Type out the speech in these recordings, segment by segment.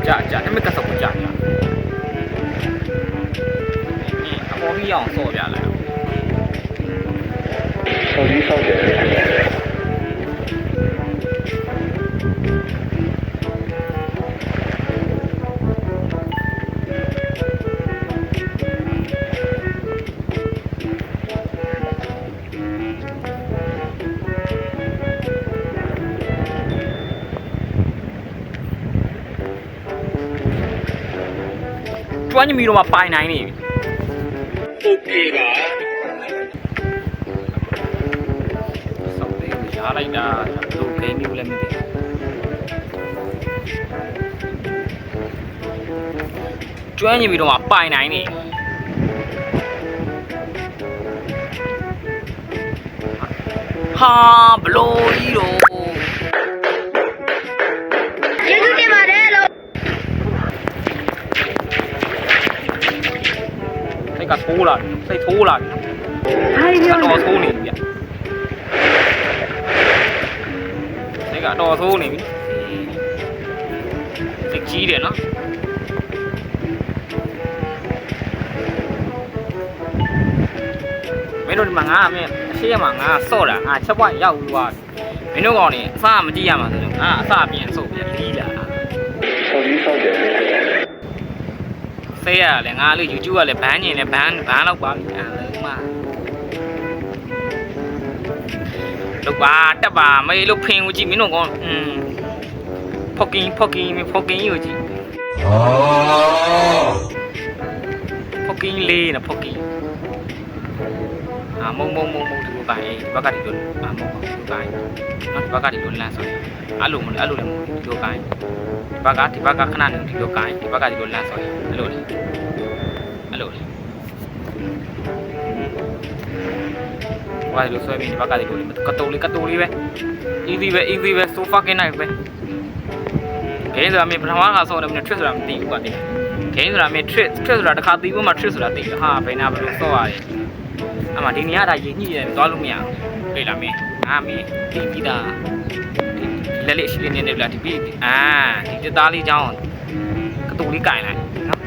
ကြာနမကဆောက်ကြာညာအပေါ်ပြီးအောင်ဆော့ပြလိုက်ဆောက်ပြီးဆောက်တယ်ကျွမ်းညမီတော့မှပိုင်နိုင်နေပြီโอเคပါစောက်သေးရလိုက်တာလူဂိမ်းမျိုးလည်းမသိကျွမ်းညမီတော့မှပိုင်နိုင်နေဟာဘလို့ကြီးတော့ထိုးလာပြီစိတ်ထိုးလာပြီတော်ထိုးနေပြီစိတ်ကတော်ထိုးနေပြီစိတ်ကြီးတယ်နော်မင်းတို့ဒီမှာငါအရှိရမှာငါဆော့တာငါချက်ပွိုင်းရောက်သွားမင်းတို့ကောင်နေအစမကြည့်ရမှာဆိုတော့ငါအစပြန်ဆုပ်ပြန်လီးလာဆောက်ပြီးဆောက်တယ်ဆေးရတယ်ငါလေး YouTube ကလည်းဘန်းညင်လည်းဘန်းလောက်ပါပြီအဲ့မှာလောက်ပါတက်ပါမေးလို့ဖင်ကိုကြည့်မင်းတို့ကောဖောက်ကင်းကိုကြည့်ဖောက်ကင်းလေးနော်ဖောက်ကင်းမုံဒီလိုကိုင်းဘက်ကဒီလိုမုံဒီကိုင်းနော်ဘက်ကဒီလိုလမ်းဆိုအဲ့လိုလည်းဒီလိုကိုင်းဒီဘက်ကခဏနေဒီလိုကိုင်းဒီဘက်ကဒီလိုလမ်းဆိုအဲ့လိုလေဘာလို့ဆွဲပြီးဒီဘက်ကဒီလိုလေကတိုလေးပဲ easy ပဲ so fucking nice ပဲဂိမ်းဆိုတာမင်းပထမကဆော့တယ်မင်း trick ဆိုတာမသိဘူးကွာတိဂိမ်းဆိုတာမင်း trick ဆိုတာတစ်ခါသိဖို့မှ trick ဆိုတာသိဟာဘယ်နာဘယ်လိုဆော့ရတယ်အမှဒီနေရာဒါရင်ညှိတယ်သွားလို့မရဘူးတွေ့လားမင်းမင်းဒီပြီးသားလက်လေးရှိနေနေလားဒီပြီးဒီတက်သားလေးချောင်းကတိုလေးကင်လိုက်နော်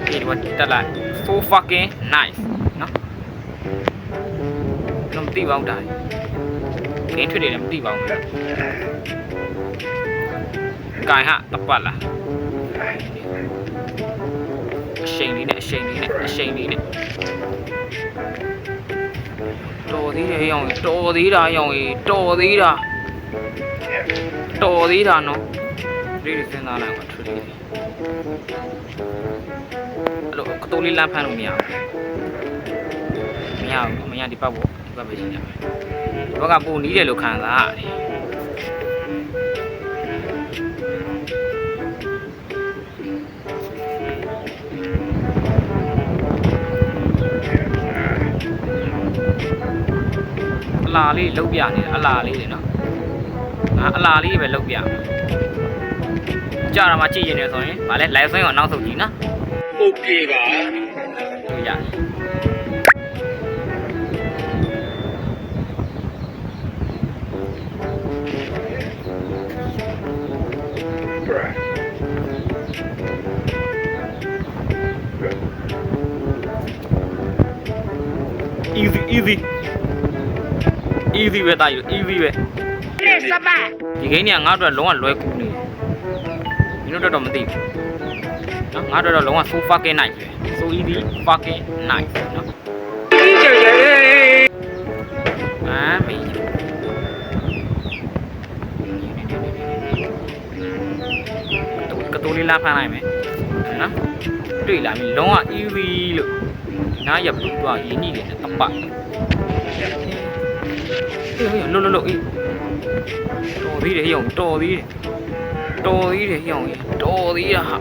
ဒီတော့တက်လိုက် so fucking nice နော်မသိပါဘူးဒါဂိမ်းထွေးတယ်လည်းမသိပါဘူးကင်ဟာတပတ်လားအရှိန်လေးနဲ့တော်သေးတယ်ရောင်တော်သေးတာရောင်တော်သေးတာနော်ဒီစဉ်းစားလိုက်ပါထွေးလေးအဲ့လိုကတိုးလေးလမ်းဖမ်းလို့မရဒီပတ်ပေါ့ဒီပတ်ပဲရှိတယ်ဒီဘက်ကပုံနီးတယ်လို့ခံစားရတယ်အလားလေးလုတ်ပြနေတယ်အလားလေးတွေနော်အလားလေးပဲလုတ်ပြကြာတာမှကြည့်ရင်လည်းဆိုရင်ဗာလဲ live ဆွင်းကိုနောက်ဆုတ်ကြည့်နော်โอเคပါတို့ရeasy ပဲတာယူ easy ပဲဒီဂိမ်းကငါ့အတွက်လုံးဝလွယ်ကူနေမင်းတို့တော့မသိဘူးနော်ငါ့အတွက်တော့လုံးဝ so fucking nice ပဲ so easy fucking nice နော်မင်းကတိုးလေးလာဖမ်းလိုက်မယ်နော်တွေ့လားမင်းလုံးဝ easy လို့နားရဘူးတော့ရင်းနှီးတယ်တပတ်လို့တော်သေးတယ်ဟိအောင်တော်သေးတယ်ဟိအောင်တော်သေးတာဟာ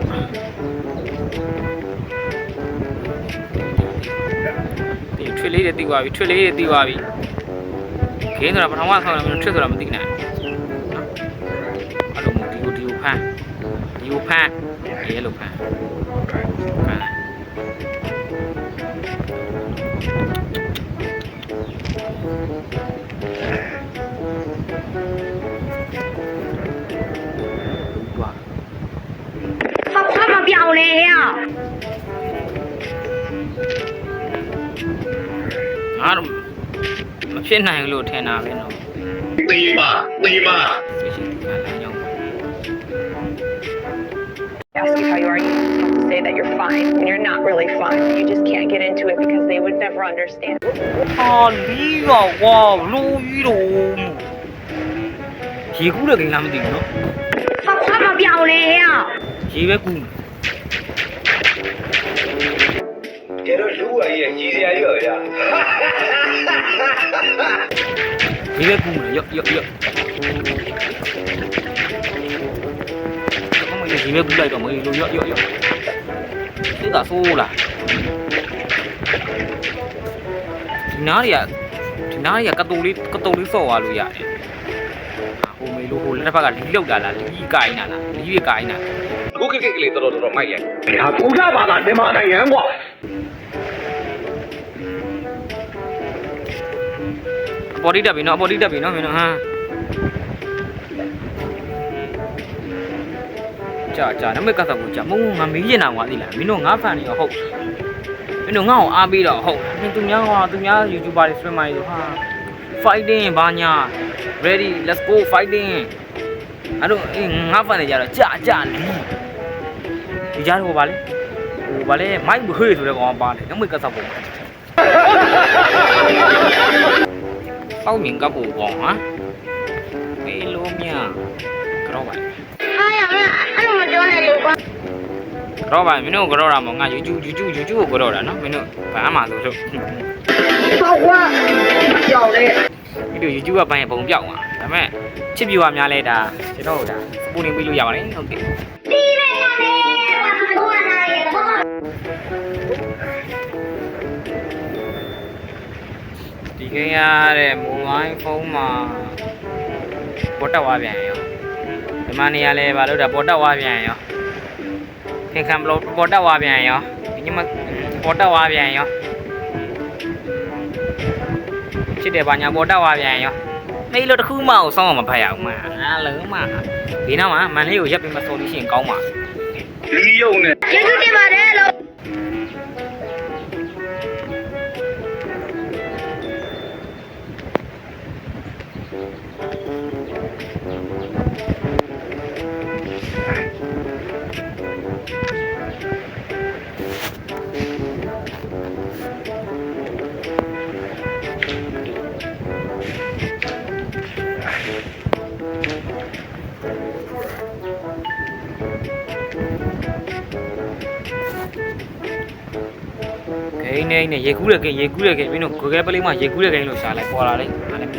ဒီထွေးလေးတွေတီးသွားပြီခင်းဆိုတာပထမဆောင်းတယ်မင်းထွေးဆိုတာမသိနိုင်အဲ့လိုမျိုးဒီကိုဖမ်းရဲလို့ဖမ်း嘞呀？ ငါတို့မဖြစ်နိုင်လို့ထင်တာပဲနော် 对吧？对吧？ သိရှိကလမ်းကြောင်း ask you how you are, you have to say that you're fine when you're not really fine. You just can't get into it because they would never understand. ဟာလီးပါကွာလိုကြီးတော့ရေကူးတဲ့ကိန်းလားမသိဘူးနော် 发花毛表嘞呀？ ရေပဲကူး 这都路啊也几天了呀？ ရေပဲကူးမယ်ရော့မရေပဲကူးလိုက်တော့မရေလိုရော့စိတ်ကဆိုးလားဒီနားတွေကကတူလေးစော့သွားလို့ရတယ်ဟိုမေလိုဟိုလက်ဖက်ကလီးလောက်တာလားလီးကိုင်းတာလားလီးကိုင်းတာ 我给你多卖呀！哎呀，不干吧，咱他妈的人我。 အပေါ်တိတက်ပြီနော်မင်းတို့ဟာကြာနမေကသကိုကြာမုံငါမေးရင်တော့ငါသိလားမင်းတို့ငါဖန်နေရောဟုတ်မင်းတို့ငါ့ကိုအားပေးတော့ဟုတ်မင်းသူများ YouTuber တွေ streamer တွေဟာ fighting ဘာညာ ready let's go fighting အဲ့တော့ငါဖန်နေကြတော့ကြာလီဒီကြားတော့ဗာလေမိုက်ဘွေဆိုတဲ့ကောင်ပါတယ်နမေကသကိုပေါက်မြင်ကပ်ဖို့ပေါ့ဟာမေးလို့မြကြောပါ 哎呀，俺怎么叫那流光？ ကြောပါမင်းတို့ကြောတာမို့ငါ YouTube ကိုကြောတာနော်မင်းတို့ဘာမှမဆိုလို့ 发花表嘞。 ဒီလို YouTube ကပိုင်းပုံပြောက်သွားဒါပေမဲ့ချစ်ပြူကများလဲဒါကျွန်တော်ဒါစပူနေပေးလို့ရပါတယ်ဟုတ်ကဲ့ 第一位上嘞，我那也好。 ဒီကိန်းရတဲ့မိုဘိုင်းဖုန်းမှာပေါ်တက်သွားပြန်ရောဒီမနေရလဲဘာလို့ဒါပေါ်တက်သွားပြန်ရောခင်ခံဘလို့ပေါ်တက်သွားပြန်ရောဒီမှာပေါ်တက်သွားပြန်ရောချစ်တယ်ဘာညာပေါ်တက်သွားပြန်ရောမေးလို့တခုမှအောင်စောင်းအောင်မဖတ်ရအောင်မအားလုံးမဒီနောက်မှာမန်လေးကိုရက်ပြီးမစော်လို့ရှိရင်ကောင်းပါ 李勇呢？结束这把人了。 ဂိမ်းနဲ့ရေကူးတဲ့ဂိမ်းမင်းတို့ကိုကဲပလေးမှာရေကူးတဲ့ဂိမ်းလို့ရှာလိုက်ပေါ်လာလိုက်ငါလည်းမ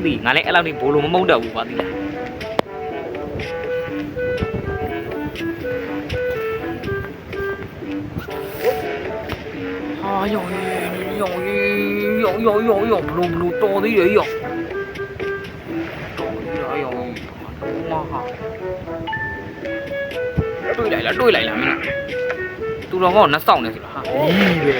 သိငါလည်းအဲ့လောက်နေဘိုးလုံးမမုတ်တော့ဘူးကွာသိလားဟာယောဘလူတော်သေးတယ်ယောတော်ယောမဟာတွေ့လိုက်လားမင်းသူတော်ကောနှက်ဆောင်နေဆိုလားဟာလီးပဲ